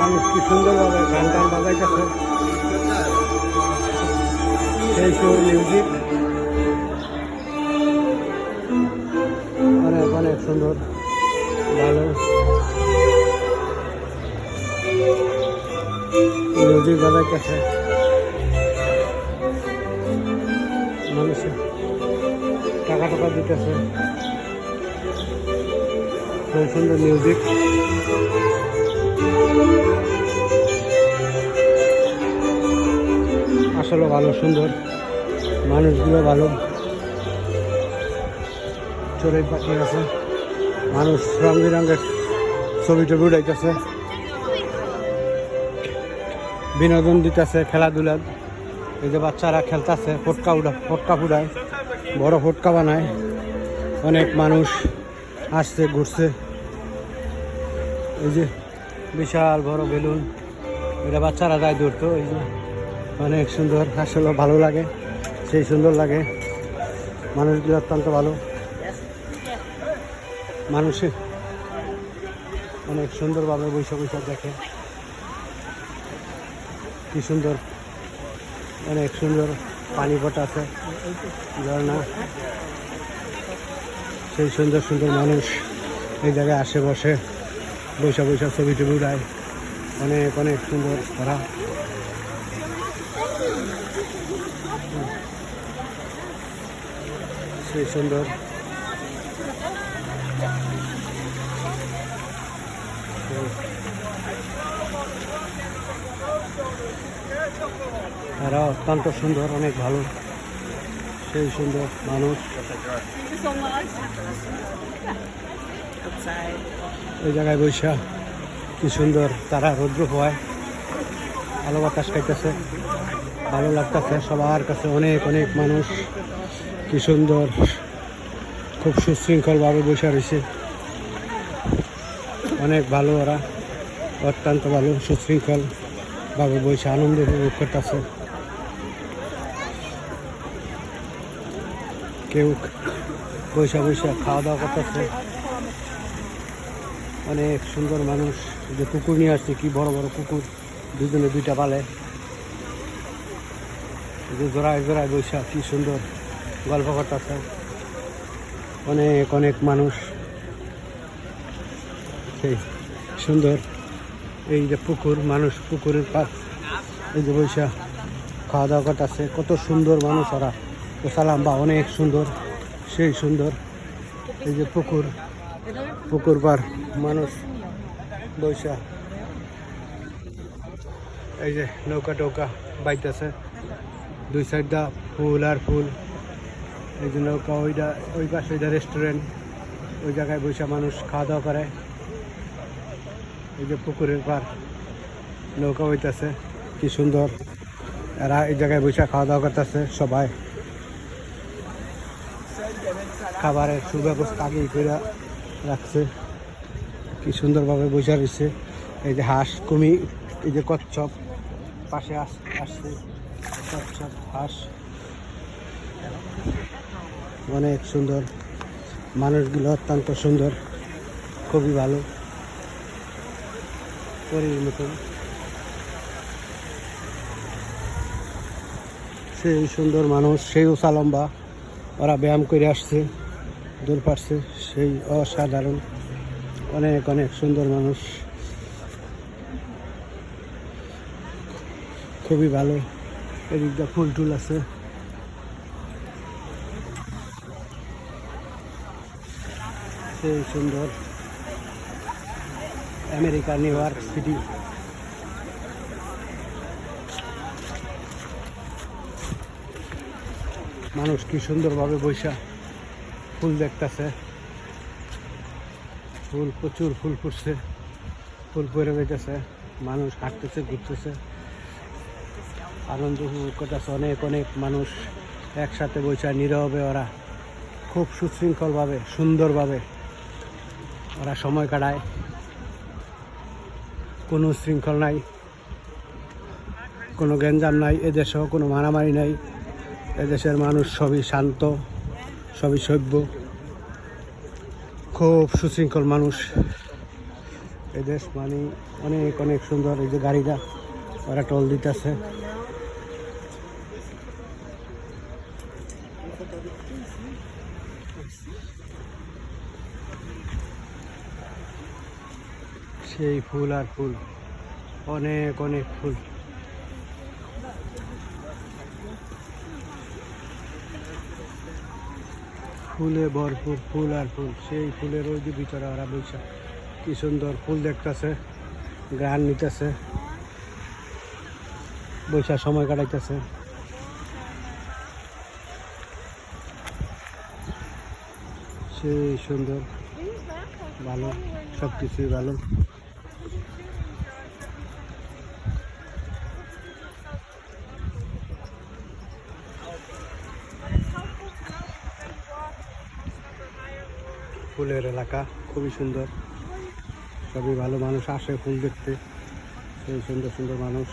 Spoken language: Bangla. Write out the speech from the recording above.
মানুষ কি সুন্দরভাবে গান টান বাজাইতেছে, সেই সুর মিউজিক অনেক অনেক সুন্দর ভালো মিউজিক বাজাইতেছে। মানুষের টাকা টাকা দিতেছে, খুব সুন্দর মিউজিক। আসলে ভালো সুন্দর, মানুষগুলো ভালো, চড়ুই পাখি আছে, মানুষ রং বেরঙের ছবি টবি উঠাইতেছে, বিনোদন দিতেছে, খেলাধুলা। এই যে বাচ্চারা খেলতেছে, ফটকা ফুটায়, বড় ফটকা বানায়। অনেক মানুষ আসছে ঘুরছে। এই যে বিশাল বড় বেলুন, এটা বাচ্চারা যায় ধরতো। এই যে অনেক সুন্দর, আসলে ভালো লাগে, সেই সুন্দর লাগে। মানুষগুলো অত্যন্ত ভালো, মানুষে অনেক সুন্দরভাবে বৈশাখ দেখে, কি সুন্দর, অনেক সুন্দর পানি পটা আছে, ঝর্ণা। সেই সুন্দর সুন্দর মানুষ এই জায়গায় আসে, বসে, বৈশাখ ছবি টবি উড়ায়। অনেক অনেক সুন্দর করা, সেই সুন্দর। এরা অত্যন্ত সুন্দর, অনেক ভালো, সেই সুন্দর মানুষ। এই জায়গায় বৈশা কি সুন্দর, তারা রৌদ্র হওয়ায় ভালো বাতাস খাইতেছে, ভালো লাগতেছে সবার কাছে। অনেক অনেক মানুষ, কি সুন্দর, খুব সুশৃঙ্খলভাবে বসে রয়েছে। অনেক ভালো, ওরা অত্যন্ত ভালো, সুশৃঙ্খলভাবে বসে আনন্দ উপভোগ করতেছে। কেউ বৈশা খাওয়া দাওয়া করতেছে। অনেক সুন্দর মানুষ। যে কুকুর নিয়ে আসছে, কি বড় বড় কুকুর, দুজনে দুইটা পালে। যে জোড়ায় জোড়ায় বৈশা কি সুন্দর গল্প করতেছে। অনেক অনেক মানুষ, সেই সুন্দর। এই যে পুকুর, মানুষ পুকুরের পাশ, এই যে বৈশা খাওয়া দাওয়া করতেছে। কত সুন্দর মানুষ ওরা, সালাম বা অনেক সুন্দর, সেই সুন্দর। এই যে পুকুর পার মানুষ বৈশা, এই যে নৌকা টৌকা বাইতেছে, দুই সাইডটা ফুল আর ফুল। এই যে নৌকা, ওই পাশে রেস্টুরেন্ট, ওই জায়গায় বৈশা মানুষ খাওয়া দাওয়া করে। এই যে পুকুরের পার নৌকা হইতেছে, কি সুন্দর। এরা এই জায়গায় বৈশা খাওয়া দাওয়া করতেছে। সবাই খাবারের সুব্যবস্থা আগেই করে রাখছে, কি সুন্দরভাবে বসে রয়েছে। এই যে হাঁস, কুমির, এই যে কচ্ছপ পাশে আসছে, কচ্ছপ, হাঁস, অনেক সুন্দর। মানুষগুলো অত্যন্ত সুন্দর, খুবই ভালো, পরীর মতন, সেই সুন্দর মানুষ, সেই উঁচা লম্বা। ওরা ব্যায়াম করে আসছে, দূর পারছে, সেই অসাধারণ। অনেক অনেক সুন্দর মানুষ, খুবই ভালো। এদিকটা ফুল টুল আছে, সেই সুন্দর। America, new York city. মানুষ কি সুন্দরভাবে বৈশা ফুল দেখতেছে, ফুল, প্রচুর ফুল ফুটছে, ফুল পরে বেঁচেছে। মানুষ হাঁটতেছে, ঘুরতেছে, আনন্দ উপভোগ করতেছে। অনেক অনেক মানুষ একসাথে বৈশা নীরবে, ওরা খুব সুশৃঙ্খলভাবে, সুন্দরভাবে ওরা সময় কাটায়। কোনো শৃঙ্খল নাই, কোনো গ্যাঞ্জাম নাই, এদেশেও কোনো মারামারি নাই। এদেশের মানুষ সবই শান্ত, সবই সভ্য, খুব সুশৃঙ্খল মানুষ। এই দেশ মানে অনেক অনেক সুন্দর। এই যে গাড়িটা ওরা টোল দিতেছে। সেই ফুল আর ফুল, অনেক অনেক ফুল। ফুলে ভরপুর, ফুল আর ফুল। সেই ফুলের ওই যে ভিতরে ওরা বৈশা কি সুন্দর ফুল দেখতেছে, গান নিতেছে, বৈশা সময় কাটাইতেছে। সেই সুন্দর, ভালো, সব কিছুই ভালো। ফুলের এলাকা খুবই সুন্দর, সবই ভালো। মানুষ আসে ফুল দেখতে, সেই সুন্দর সুন্দর মানুষ।